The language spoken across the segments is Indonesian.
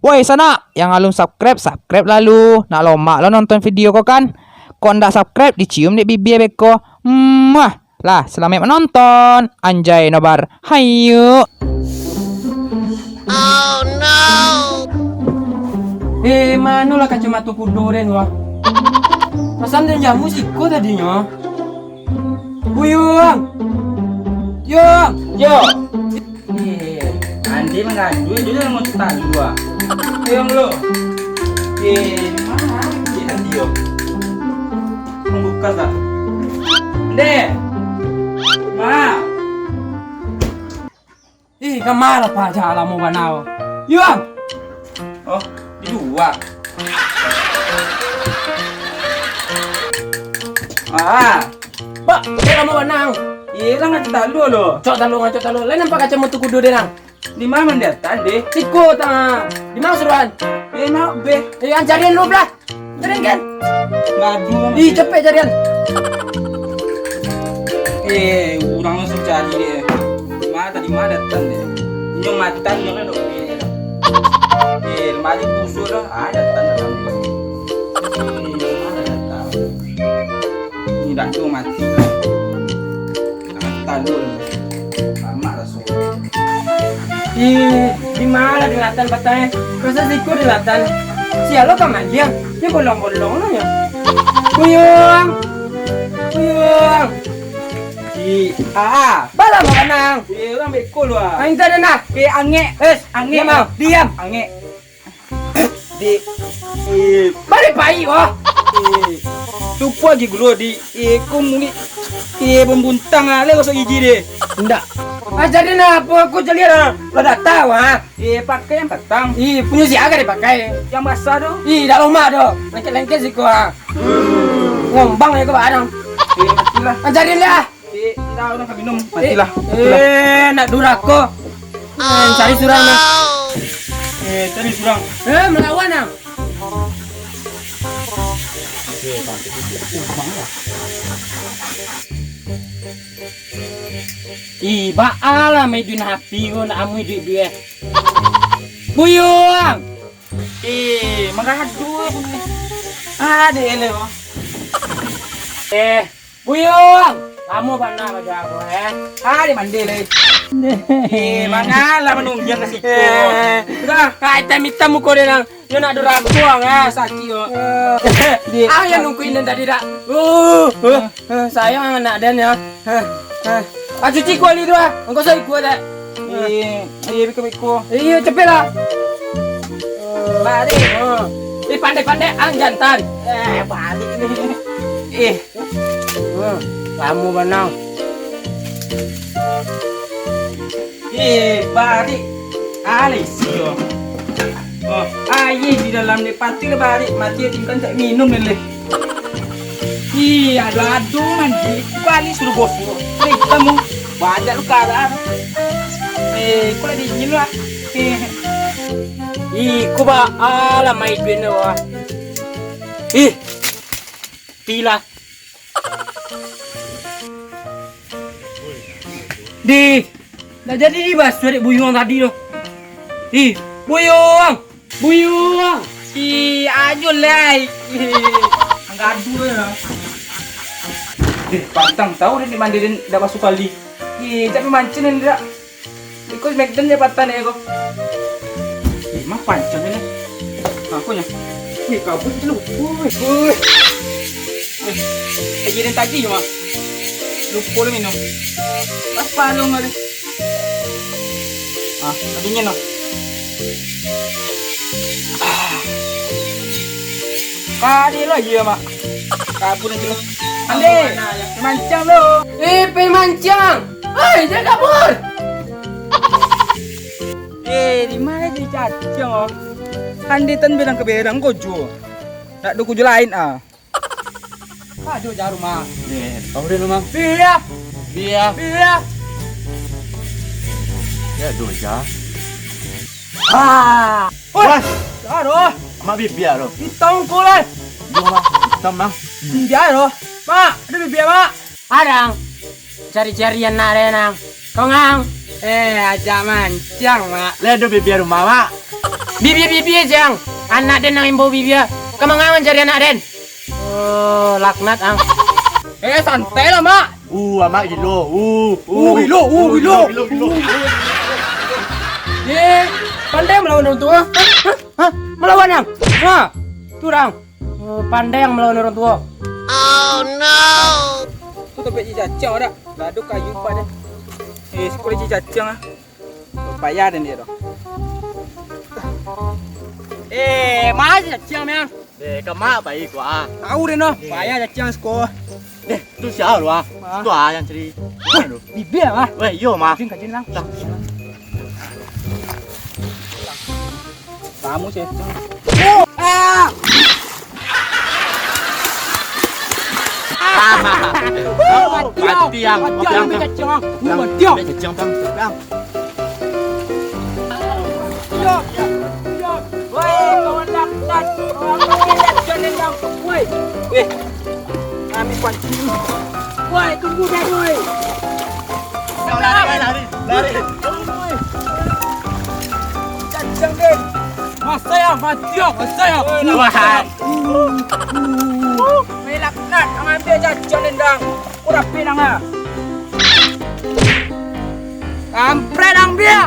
Woi sana, yang alum subscribe lalu. Nak lomak lo nonton video kau kan? Kau ndak subscribe dicium di bibir beko. Lah, selamat menonton. Anjay nobar. Hayu. Manulah kacamata kudo den wah. Pasang dan jamu siko tadinya. Buyung. Yo. Andi mengadu itu dia mau cerita dua. Yang lo. Mana? Andi yo. Membuka tak? Deh. Ma. Kemana pak jalan mau banao? Yung. Oh, di dua. Pak, kita mau banao. Iya lah cerita lu lo. Cok talo. Lain nampak kacamata kudo den nang. Di mana mendatang deh? Siko tang. Di mana suruhan? Mau be. Carian lu belah. Carian kan? Ngadu. Cepet carian. Orang langsung cari deh. Tadi mana datang deh? Nyong matan nyong ada lemari busuk dah. Datang dalam. Mana datang? Ini dah tu mati. Talu. Lama dah so. Di mana di latan batangnya? Masa siko di latan? Sialo kaman dia? Dia bolong-bolong ya. Buyung. Bala mau kanang. Orang beko lu ah. Aing tadi nak. Ange. Ange Diam, diam. Ange. Balik pai wah. Tupu lagi gulu di kumuni. Pembuntang ale kosong gigi deh. Ndak. Ajarin apa aku jadi lo dah tahu ah. Pakai yang petang. Punya si agak dipakai. Yang basah doh. Dah lama doh. Lengket sih gua. Ngombang ya ke barang. Matilah. Ajarin lah. Dah udah minum. Matilah. Nak durako. Cari surang nah. Tadi surang. Melawan nah. Baala may dun happy ko na amoy duit. Buyung! Magadu. Ada ele oh. Buyung! Kamu ba na ba ako Di mandi le. Mangala manungyan na si ko. Udah, kahit tamita mo ko rin ang yun na durako ang saki yo. Yan nungkuin din tadi dah. Sayang ang anak dan ya. Cuci ko ali doa. Engkau saya ko dah. Biko. Iya cepet lah. Balik. Pandai-pandai ang jantan. Balik nih. Kamu benang. Balik. Alis yo. Di dalam ni pati le balik mati tinggal tak minum le. Aduh mandi. Balik suruh bos. Kamu banyak lu kalah. Kau lagi dingin lah. Ku ba ala may duit na wa. Pila. Dah jadi di bas dari buyung tadi loh. Buyung. Ajo lai. Ngadu ya. Pantang tahu dia dimandirin dah masuk kali. Tapi mancing dia. Ikut McDonald dia patan ya kok. Mah pancang ini. Aku nya. Kabut lu. Ajarin tadi cuma. Lupa lu minum. Pas palung ada. Tadinya no. Kali lagi ya, Mak. Kabur nanti lu. Ande, mancang lu. Pemancang. Jangan kabur. Di mana di cacing oh? Ande tan bilang ke bedang kojo. Tak ada kojo lain ah. Aduh jarum mah. Kau udah rumah? Biar. Ya doja. Wah. Aduh. Mak bibiar lo. Hitong kulai. Jom Tamang. Tidak loh. Mak, ada bibiar mak. Adang. Cari-carian nak renang. Kau ngang. Aja mancang mak. Ledo bibiar rumah mak. Bibi jang. Anak den nang imbo bibi. Kemangan cari anak den. Oh, laknat ang. Santai lah, Mak. Amak gilo. Gilo. Pandai melawan orang tua. Hah? Melawan yang? Hah? Turang. Oh, pandai yang melawan orang tua. Tu tempat cicacang dah. Laduk kayu pada. Sekolah cicacang ah. Payah dan dia dah. Mana cicacang memang? Kamak baik quá. Tahu deh noh. Payah cicacang sekolah. Tu siapa lu ah? Tu yang ceri. Bibi lah. Weh, yo mah. Kajin lang. Kamu sih. Mati yang. cicacang. Cicang bang. Woi, kawan laknat. Jangan yang woi. Kami pancing. Woi, tunggu dah woi. Lari. Cicacang deh. Masa yang mati ya, masa ya. Wah. Woi laknat, ambil cicacang dendang. Kurang pinang ah. Kampret ang dia.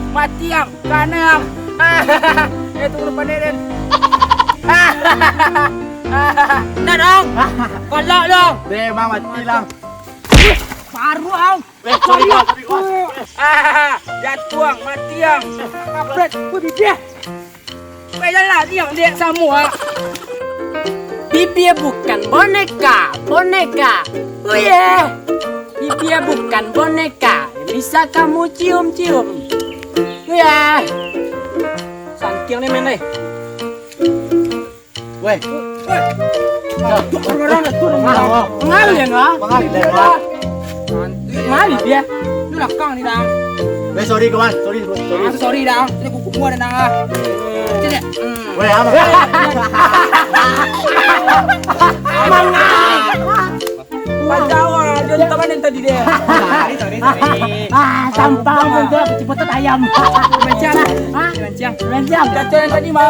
Mati yang kanang. Itu depan den. Nah dong. Kolok dong. Memang mati lang. Baru ang. Sorry. Jatuang mati yang. Kampret, bibi dia. Baiklah yang dia semua. Bibi bukan boneka. Oh yeah. Bibi bukan boneka. Bisa kamu cium-cium. Ya. Sangkiang ni main deh. Weh. Orang tu Mengalir ya nggak? Mali dia. Lu lakang ni dang. Weh, sorry kawan. Sorry. Sorry dang. Ini kuku gua dang ah. Cek. Weh, apa? Pajawa, dia teman yang tadi dia. Sorry. Sampah juga cipotot ayam. Mencang. Mencang. Caca yang tadi mah.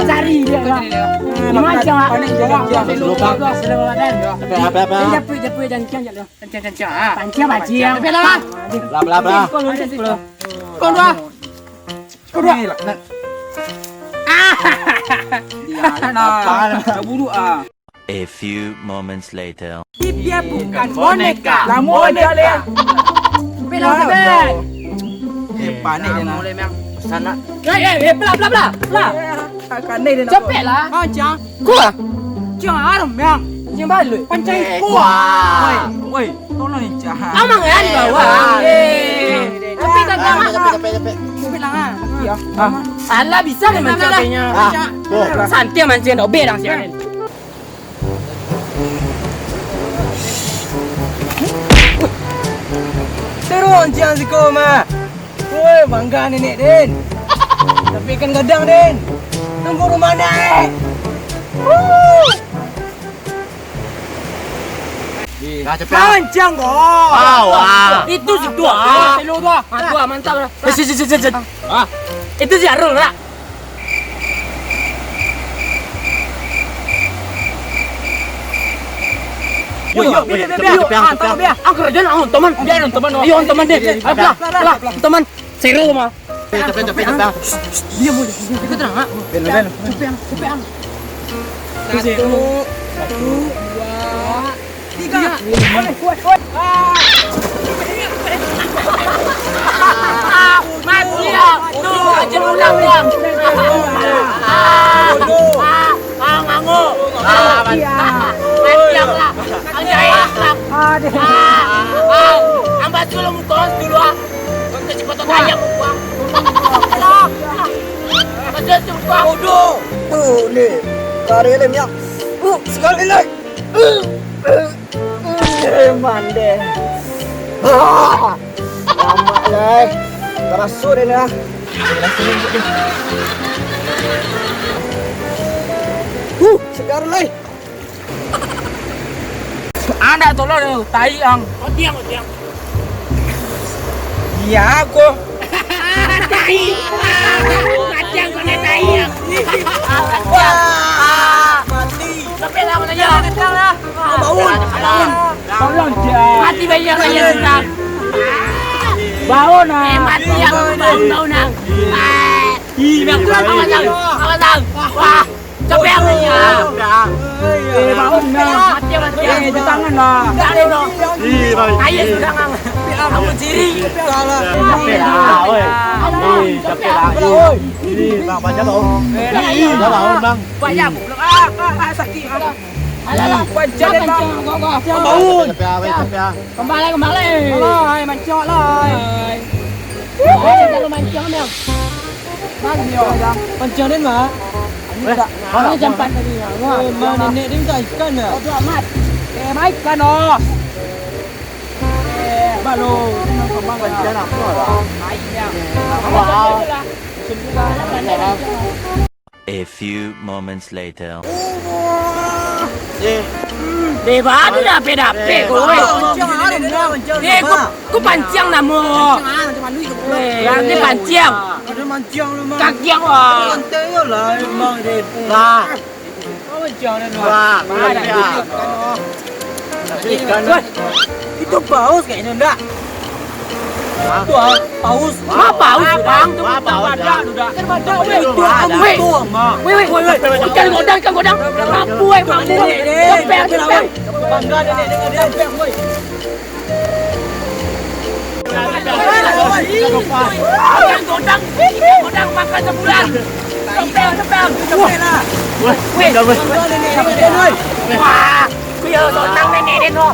Cari dia lah. Macam Panen jangan. Apa? Japui jangan jalan. Caca. Pancing. Bla. Kedua. Nah, buru ah. A few moments later. Dia bukan boneka. Kamu aja le. Bilang Panik dia nak. Mulai memang sana. Bla. Akan ni dia nak. Cepet lah. Jang. Gua. Jangan haram yang. Yang balik. Pancai ku. Woi, tolong ni jahat. Amang ya di bawah. Tapi tak lama. Tapi lah. Ya. Salah bisa kan mancingnya. Santai mancing dah berang siapa. Terus jangan si kau mah. Woi, bangga nenek Den. Tapi kan gadang Den. Tunggu rumah naik. Nah, cepet. Panjang kok. Wah. Itu si tua. Selo tua. Tua mantap lah. Itu si Arul lah. Aku kerja nak teman. Dia ada teman. Iya teman deh. Lah teman. Seru mah. Cepet. Dia boleh. Ikut terang ah. Ben. Cepet. 1, 2, 3. Mati ya. Tuh aja ulang dia. Ngangu. Mati yang lah. Ajaib lah. Ambat dulu muka dulu ah. Untuk cepat ayam buang. Betul tu buang. Bodoh. Tuh ni. Kari lem yang. Sekali lagi. Mande. Lama lah. Terasa dia lah. Sekarang lagi. Anda tolong tai ang. Diam. Ya aku. Sampai lama aja. Bangun. Tolong dia. Mati bayar saya sudah. Bangun ah. Mati yang bau nang. Awas nang. Wah, capek ya. Bangun nah. Mati mati. Di tangan lah. Enggak ada no. Kayak sudah ngang. Kamu ciri. Capek lah, oi. Capek lah. Bang, baca bang. Udah bangun bang. Banyak belum. Sakit. Alah, panjang deh bang. Bangun. Capek ah. Kembali. Alai, mancok lah. Kalau mancing memang. Pancang deh mah. Ini jam 4 tadi. Wah, nenek dia tak ikan ya. Bodoh amat. Baik kan oh. Baru, ini kembang Pancen apa lah? A few moments later. Dewa tu dape kowe. Ku pancing namo. Yang ni pancing. Ada mancang lu mah. Kakiang wah. Santai lah emang dia. Lah. Kau mancang dah mah. Wah, capek ah. Ikan. Itu paus kayaknya enggak. Itu ah, paus. Apa bang? Tu Paus dah. Kan badak weh. Itu mah. Weh. Ikan godang. Mampu weh mampu. Cepet. Bangga nenek dengan dia cepet woi. Ikan godang makan sebulan. Cepet. Weh. Wah. Kuya godang nenek den ho.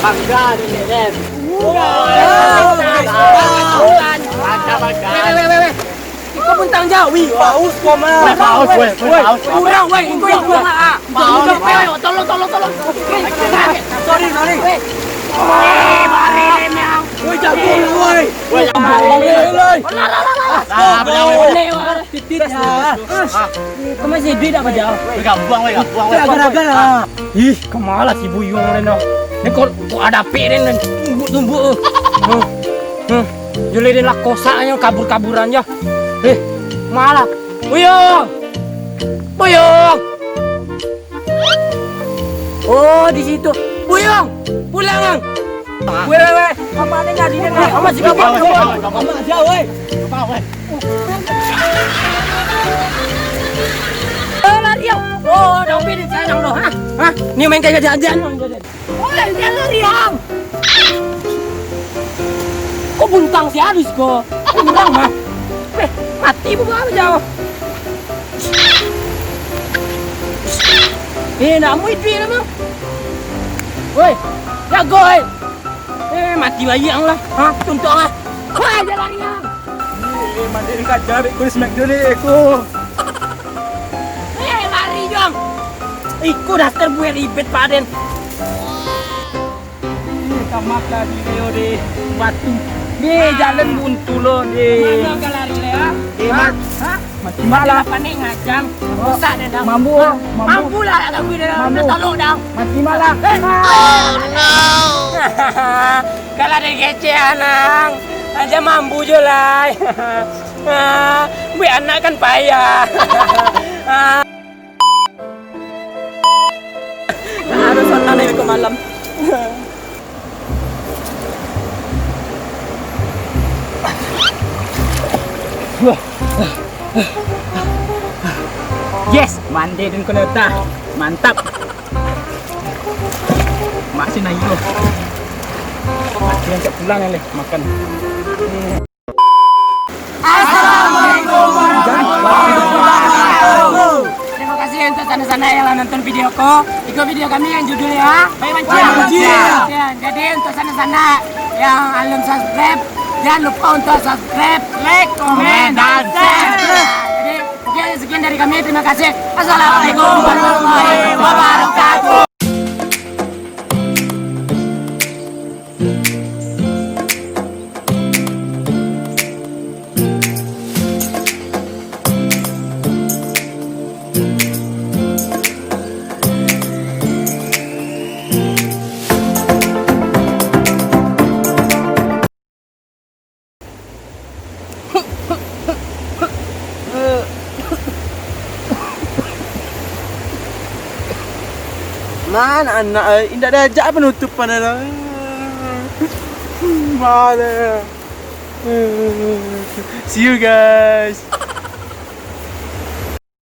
Bangga nenek den. Weh. Kau pun tanggung jawab. Paus kau mah. Paus, weh. Paus. Kurang weh. Kau yang kurang ah. Tolong. Sorry. Mari memang. Woi jago woi. Weh, Woi. Titit ya. Kau masih duit apa jauh? buang. Gara-gara lah. Ih, kemana si Buyung Reno? Ini kok ada piring dan tumbuk. Juli lah kosanya kabur-kaburan ya. Malah. Buyung. Oh, di situ. Buyung, pulang. Weh. Apa ada enggak di sana? Apa sih kamu? Kamu aja woi. Lari yang. Oh, dong pilih sayang loh. Hah? Ni main kayak jajan. Oh, lari yang. Kok buntang si habis kok? Buntang mah. Mati bukan apa jauh. Nak mau itu ya bang. Woi, jago woi. Mati bayang lah. Hah, tuntuk lah. Wah, jalan yang. Mandi kaca ku smack dulu aku. Lari jong. Iku dasar gue ribet paden. Kamak lagi kayo di batu. Di jalan buntu lo di. Mana kau lari le ya? Hah? Mati malah. Apa nih ngajam? Rusak deh dong. Mampu lah ada gue dah tolong dong. Mati malah. Kalau ada kece anak, aja mampu je lah. Gue anak kan payah. Harus nonton ini ke malam. Yes, mandi dan kuneta. Mantap. Masih naik lo. Masih yang pulang ya makan. Assalamualaikum warahmatullahi wabarakatuh. Terima kasih untuk sana-sana yang nonton videoku. Ikut video kami yang judulnya Bayi Mancing. Jadi untuk sana-sana yang belum subscribe, jangan lupa untuk subscribe, like, komen, dan share. Jadi oke, sekian dari kami. Terima kasih. Assalamualaikum warahmatullahi wabarakatuh. Mana anak indah diajak penutupan lah. Mana. See you guys.